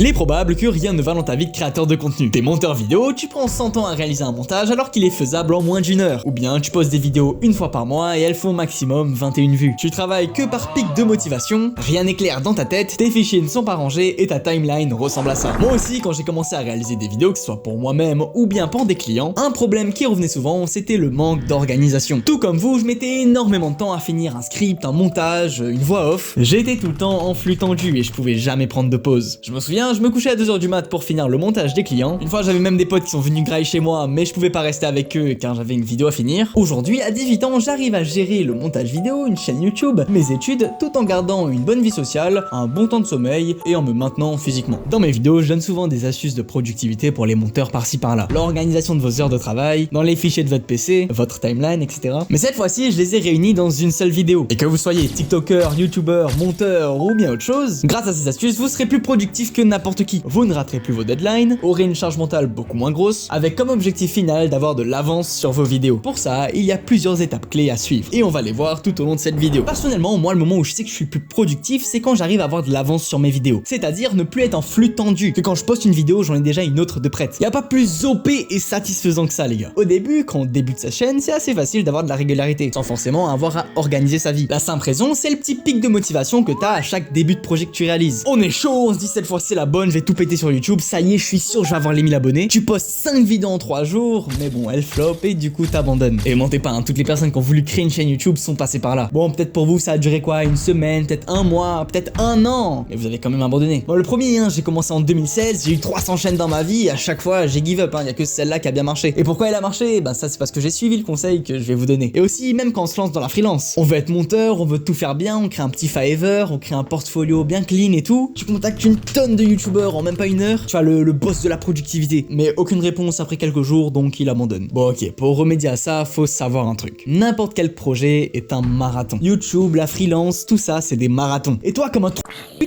Il est probable que rien ne va dans ta vie de créateur de contenu. T'es monteur vidéo, tu prends 100 ans à réaliser un montage alors qu'il est faisable en moins d'1 heure. Ou bien tu postes des vidéos une fois par mois et elles font maximum 21 vues. Tu travailles que par pic de motivation, rien n'est clair dans ta tête, tes fichiers ne sont pas rangés et ta timeline ressemble à ça. Moi aussi, quand j'ai commencé à réaliser des vidéos, que ce soit pour moi-même ou bien pour des clients, un problème qui revenait souvent, c'était le manque d'organisation. Tout comme vous, je mettais énormément de temps à finir un script, un montage, une voix off. J'étais tout le temps en flux tendu et je pouvais jamais prendre de pause. Je me souviens, je me couchais à 2 h du mat pour finir le montage des clients. Une fois, j'avais même des potes qui sont venus grailler chez moi, mais je pouvais pas rester avec eux car j'avais une vidéo à finir. Aujourd'hui, à 18 ans, j'arrive à gérer le montage vidéo, une chaîne YouTube, mes études, tout en gardant une bonne vie sociale, un bon temps de sommeil et en me maintenant physiquement. Dans mes vidéos, je donne souvent des astuces de productivité pour les monteurs par-ci par-là. L'organisation de vos heures de travail, dans les fichiers de votre PC, votre timeline, etc. Mais cette fois-ci, je les ai réunis dans une seule vidéo. Et que vous soyez TikToker, YouTuber, monteur ou bien autre chose, grâce à ces astuces, vous serez plus productif que n'importe qui. Vous ne raterez plus vos deadlines, aurez une charge mentale beaucoup moins grosse, avec comme objectif final d'avoir de l'avance sur vos vidéos. Pour ça, il y a plusieurs étapes clés à suivre. Et on va les voir tout au long de cette vidéo. Personnellement, moi, le moment où je sais que je suis plus productif, c'est quand j'arrive à avoir de l'avance sur mes vidéos. C'est-à-dire ne plus être en flux tendu, que quand je poste une vidéo, j'en ai déjà une autre de prête. Y a pas plus OP et satisfaisant que ça, les gars. Au début, quand on débute sa chaîne, c'est assez facile d'avoir de la régularité, sans forcément avoir à organiser sa vie. La simple raison, c'est le petit pic de motivation que t'as à chaque début de projet que tu réalises. On est chaud, on se dit cette fois c'est la bonne, je vais tout péter sur YouTube, ça y est, je suis sûr, je vais avoir les 1000 abonnés. Tu postes 5 vidéos en 3 jours, mais bon, elles flop et du coup t'abandonnes. Et mentez pas, hein, toutes les personnes qui ont voulu créer une chaîne YouTube sont passées par là. Bon, peut-être pour vous, ça a duré quoi, une semaine, peut-être un mois, peut-être un an, mais vous avez quand même abandonné. Bon, le premier, hein, j'ai commencé en 2016, j'ai eu 300 chaînes dans ma vie, et à chaque fois, j'ai give up, hein, y a que celle-là qui a bien marché. Et pourquoi elle a marché? Ben ça, c'est parce que j'ai suivi le conseil que je vais vous donner. Et aussi, même quand on se lance dans la freelance, on veut être monteur, on veut tout faire bien, on crée un petit Fiverr, on crée un portfolio bien clean et tout. Tu contactes une tonne de youtubeurs en même pas 1 heure, tu as le boss de la productivité. Mais aucune réponse après quelques jours, donc il abandonne. Bon ok, pour remédier à ça, faut savoir un truc. N'importe quel projet est un marathon. YouTube, la freelance, tout ça, c'est des marathons. Et toi, comme un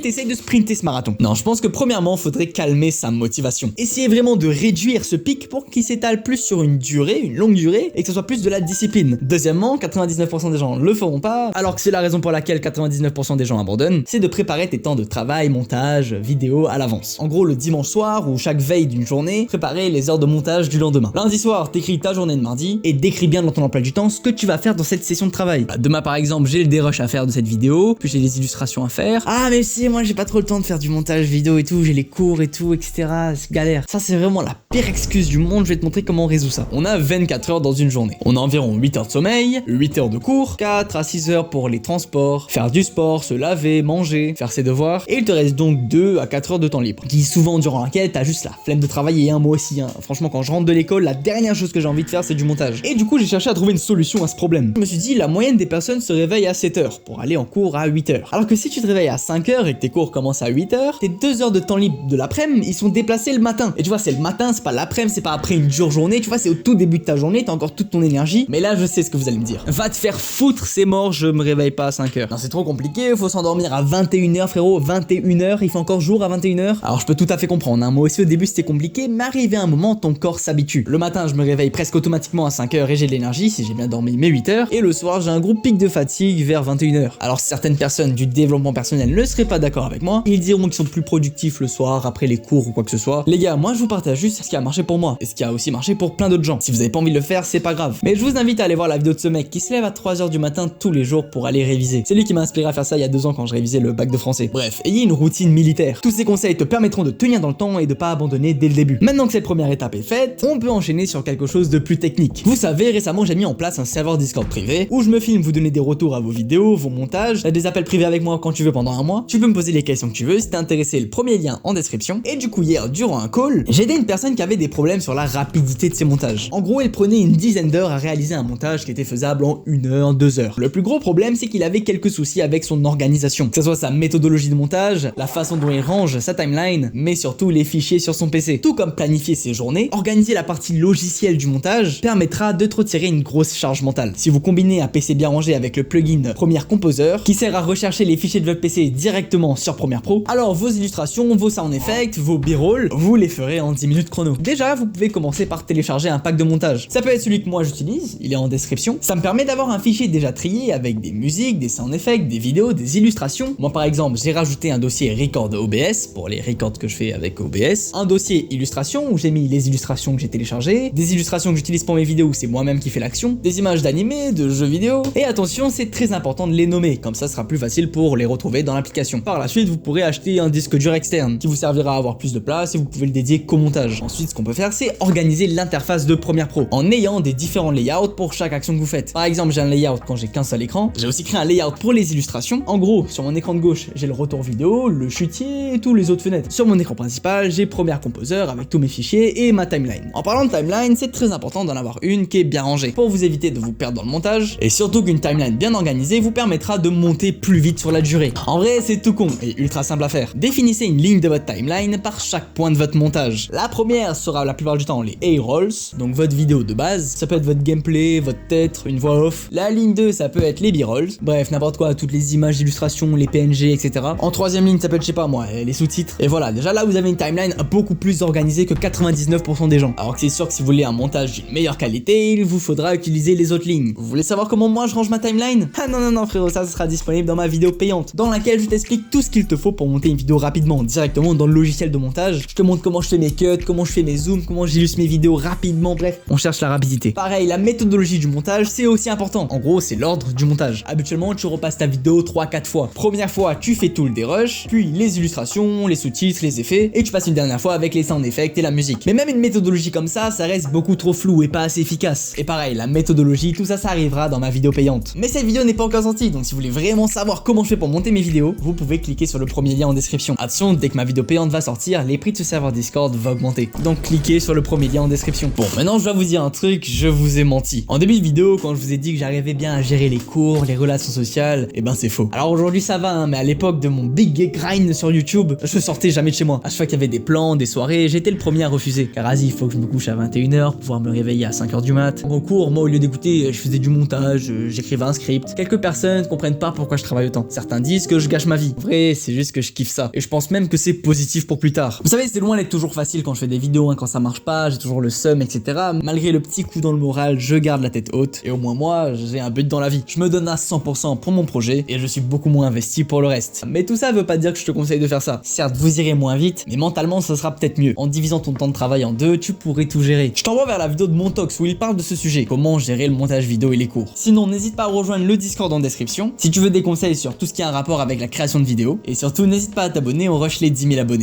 t'essayes de sprinter ce marathon. Non, je pense que premièrement, faudrait calmer sa motivation. Essayez vraiment de réduire ce pic pour qu'il s'étale plus sur une durée, une longue durée, et que ce soit plus de la discipline. Deuxièmement, 99% des gens le feront pas, alors que c'est la raison pour laquelle 99% des gens abandonnent, c'est de préparer tes temps de travail, montage, vidéo à l'avance. En gros, le dimanche soir ou chaque veille d'une journée, préparer les heures de montage du lendemain. Lundi soir, t'écris ta journée de mardi et décris bien dans ton emploi du temps ce que tu vas faire dans cette session de travail. Bah, demain par exemple, j'ai le dérush à faire de cette vidéo, puis j'ai des illustrations à faire. Ah mais si, moi j'ai pas trop le temps de faire du montage vidéo et tout, j'ai les cours et tout, etc. C'est galère. Ça c'est vraiment la pire excuse du monde, je vais te montrer comment on résout ça. On a 24 heures dans une journée. On a environ 8 heures de sommeil, 8 heures de cours, 4 à 6 heures pour les transports, faire du sport, se laver, manger, faire ses devoirs, et il te reste donc 2 à 4 heures de temps libre. Qui souvent durant laquelle t'as juste la flemme de travailler, hein, moi aussi, hein. Franchement quand je rentre de l'école, la dernière chose que j'ai envie de faire c'est du montage. Et du coup j'ai cherché à trouver une solution à ce problème. Je me suis dit la moyenne des personnes se réveille à 7 heures pour aller en cours à 8 heures. Alors que si tu te réveilles à 5 heures et que tes cours commencent à 8 heures, tes 2 heures de temps libre de l'après-midi, ils sont déplacés le matin. Et tu vois, c'est le matin, c'est pas l'après-midi, c'est pas après une dure journée, tu vois, c'est au tout début de ta journée, t'as encore toute ton énergie. Mais là, je sais ce que vous allez me dire. Va te faire foutre, c'est mort, je me réveille pas à 5 heures. Non, c'est trop compliqué, faut s'endormir à 21 heures, frérot, 21 heures, il fait encore jour à 21 heures. Alors, je peux tout à fait comprendre, hein. Moi aussi, au début, c'était compliqué, mais arrivé à un moment, ton corps s'habitue. Le matin, je me réveille presque automatiquement à 5 heures et j'ai de l'énergie si j'ai bien dormi mes 8 heures. Et le soir, j'ai un gros pic de fatigue vers 21 heures. Alors, certaines personnes du développement personnel ne seraient pas d'accord avec moi. Ils diront qu'ils sont plus productifs le soir, après les cours ou quoi que ce soit. Les gars, moi, je vous partage juste ce qui a marché pour moi et ce qui a aussi marché pour plein d'autres gens. Si vous avez pas envie de le faire, c'est pas grave. Mais je vous invite à aller voir la vidéo de ce mec qui se lève à 3 heures du matin tous les jours pour aller réviser. C'est lui qui m'a inspiré à faire ça il y a 2 ans quand je révisais le bac de français. Bref, ayez une routine militaire. Tous ces conseils te permettront de tenir dans le temps et de pas abandonner dès le début. Maintenant que cette première étape est faite, on peut enchaîner sur quelque chose de plus technique. Vous savez, récemment, j'ai mis en place un serveur Discord privé où je me filme vous donner des retours à vos vidéos, vos montages, des appels privés avec moi quand tu veux pendant un mois. Tu peux me poser les questions que tu veux, si t'es intéressé, le premier lien en description. Et du coup, hier, durant un call, j'ai aidé une personne qui avait des problèmes sur la rapidité de ses montages. En gros, elle prenait une dizaine d'heures à réaliser un montage qui était faisable en 1 heure, 2 heures. Le plus gros problème, c'est qu'il avait quelques soucis avec son organisation. Que ce soit sa méthodologie de montage, la façon dont il range sa timeline, mais surtout les fichiers sur son PC. Tout comme planifier ses journées, organiser la partie logicielle du montage permettra de te retirer une grosse charge mentale. Si vous combinez un PC bien rangé avec le plugin Premiere Composer, qui sert à rechercher les fichiers de votre PC directement sur Premiere Pro, alors vos illustrations, vos sound effects, vos b-rolls, vous les ferez en 10 minutes chrono. Déjà, vous pouvez commencer par télécharger un pack de montage. Ça peut être celui que moi j'utilise, il est en description. Ça me permet d'avoir un fichier déjà trié avec des musiques, des sound effects, des vidéos, des illustrations. Moi par exemple, j'ai rajouté un dossier Record OBS pour pour les records que je fais avec OBS, un dossier illustration où j'ai mis les illustrations que j'ai téléchargées, des illustrations que j'utilise pour mes vidéos où c'est moi-même qui fais l'action, des images d'animés, de jeux vidéo, et attention, c'est très important de les nommer, comme ça sera plus facile pour les retrouver dans l'application. Par la suite, vous pourrez acheter un disque dur externe qui vous servira à avoir plus de place et vous pouvez le dédier qu'au montage. Ensuite, ce qu'on peut faire, c'est organiser l'interface de Premiere Pro en ayant des différents layouts pour chaque action que vous faites. Par exemple, j'ai un layout quand j'ai qu'un seul écran. J'ai aussi créé un layout pour les illustrations. En gros, sur mon écran de gauche, j'ai le retour vidéo, le chutier et tous les autres fenêtres. Sur mon écran principal, j'ai Premiere Composer avec tous mes fichiers et ma timeline. En parlant de timeline, c'est très important d'en avoir une qui est bien rangée pour vous éviter de vous perdre dans le montage et surtout qu'une timeline bien organisée vous permettra de monter plus vite sur la durée. En vrai, c'est tout con et ultra simple à faire. Définissez une ligne de votre timeline par chaque point de votre montage. La première sera la plupart du temps les A-rolls, donc votre vidéo de base. Ça peut être votre gameplay, votre tête, une voix off. La ligne 2, ça peut être les B-rolls. Bref, n'importe quoi, toutes les images d'illustration, les PNG, etc. En troisième ligne, ça peut être, je sais pas moi, les sous-titres. Et voilà, déjà là, vous avez une timeline beaucoup plus organisée que 99% des gens. Alors que c'est sûr que si vous voulez un montage d'une meilleure qualité, il vous faudra utiliser les autres lignes. Vous voulez savoir comment moi je range ma timeline? Ah non frérot, ça sera disponible dans ma vidéo payante, dans laquelle je t'explique tout ce qu'il te faut pour monter une vidéo rapidement, directement dans le logiciel de montage. Je te montre comment je fais mes cuts, comment je fais mes zooms, comment j'illustre mes vidéos rapidement, bref, on cherche la rapidité. Pareil, la méthodologie du montage, c'est aussi important. En gros, c'est l'ordre du montage. Habituellement, tu repasses ta vidéo 3-4 fois. Première fois, tu fais tout le dérush, puis les illustrations, les sous-titres, les effets, et tu passes une dernière fois avec les sound effects et la musique. Mais même une méthodologie comme ça reste beaucoup trop flou et pas assez efficace. Et pareil, la méthodologie, tout ça arrivera dans ma vidéo payante. Mais cette vidéo n'est pas encore sortie, donc si vous voulez vraiment savoir comment je fais pour monter mes vidéos, vous pouvez cliquer sur le premier lien en description. Attention, dès que ma vidéo payante va sortir, les prix de ce serveur Discord vont augmenter. Donc cliquez sur le premier lien en description. Bon, maintenant je dois vous dire un truc, je vous ai menti. En début de vidéo, quand je vous ai dit que j'arrivais bien à gérer les cours, les relations sociales, et ben c'est faux. Alors aujourd'hui ça va, hein, mais à l'époque de mon big grind sur YouTube, je sortais jamais de chez moi. À chaque fois qu'il y avait des plans, des soirées, j'étais le premier à refuser. Car vas-y, il faut que je me couche à 21h pour pouvoir me réveiller à 5h du mat. En cours, moi au lieu d'écouter, je faisais du montage, j'écrivais un script. Quelques personnes comprennent pas pourquoi je travaille autant. Certains disent que je gâche ma vie. En vrai, c'est juste que je kiffe ça. Et je pense même que c'est positif pour plus tard. Vous savez, c'est loin d'être toujours facile quand je fais des vidéos, hein, quand ça marche pas, j'ai toujours le seum, etc. Malgré le petit coup dans le moral, je garde la tête haute. Et au moins moi, j'ai un but dans la vie. Je me donne à 100% pour mon projet et je suis beaucoup moins investi pour le reste. Mais tout ça veut pas dire que je te conseille de faire ça. Certes, vous irez moins vite, mais mentalement, ça sera peut-être mieux. En divisant ton temps de travail en deux, tu pourrais tout gérer. Je t'envoie vers la vidéo de Montox où il parle de ce sujet, comment gérer le montage vidéo et les cours. Sinon, n'hésite pas à rejoindre le Discord en description si tu veux des conseils sur tout ce qui a un rapport avec la création de vidéos. Et surtout, n'hésite pas à t'abonner, on rush les 10 000 abonnés.